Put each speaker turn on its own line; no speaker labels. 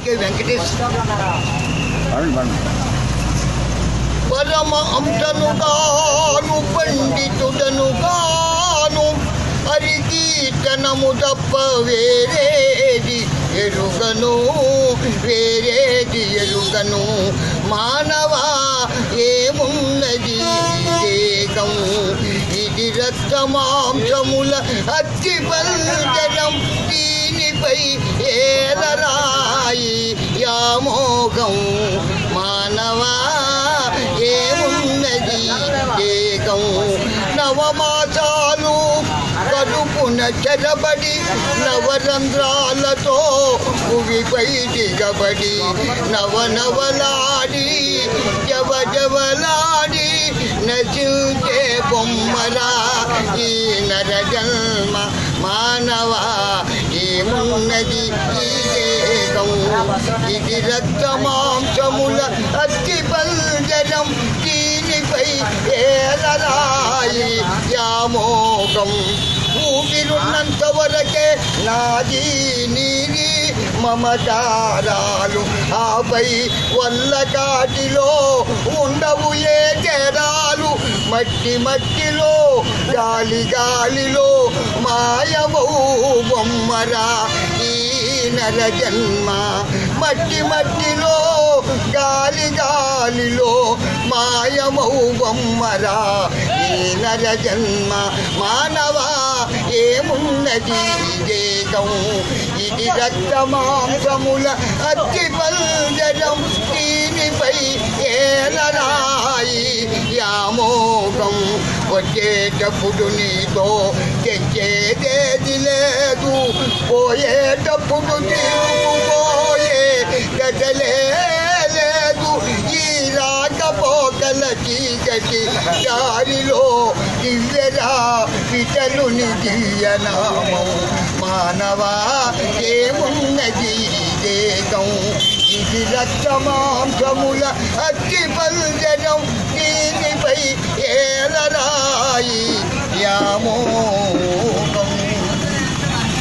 K Venkatesh. పరమ అంశనుగాను పండితుడనుగాను హరికీర్తనము తప్ప వేరేది ఎరుగను, వేరేది ఎరుగను. మానవా ఏమున్నది దేహము, ఇది రక్తమాంసముల అగ్గి పంజరం, దీనిపై ఏలరాయి యామోగం. మానవా ఏమున్నది దేహం, నవమాసాలు కడుపున చెరబడి నవరంధ్రాలతో భూమిపై దిగబడి నవనవలాడి జవజవలాడి నశించే బొమ్మరా ఈ నర జన్మ. మానవా ఏమున్నది ఈ దేహం, ఇది రక్తమాంసముల అగ్గి పంజరం, దీనిపై ఏలరాయి యామోగం. ఊపిరున్నంత వరకే నాది నీది మమకారాలు, ఆపై వల్ల కాటిలో ఉండవు ఏ చేరాలు. మట్టి మట్టిలో గాలి గాలిలో మాయమౌ బొమ్మరా ఈ నర జన్మ. మట్టి మట్టిలో గాలి గాలిలో మాయమౌ బొమ్మరా ఈ నర జన్మ. మానవా ఏమున్నది దేహం, ఇది రక్తమాంసముల అగ్గి పంజరం, దీనిపై ఏలరాయి యామోగం. వచ్చేటప్పుడు నీతో తెచ్చేదేది లేదు, పోయేటప్పుడు తిరుగుపోయే గదలే లేదు. ఈ రాకపోకల చీకటి దారిలో దివ్యరా విఠలుని దివ్యనామం. మానవా ఏమున్నది దేహం, ఇది రక్తమాంసముల అగ్గి పంజరం, దీనిపై ఏలరాయి యామో.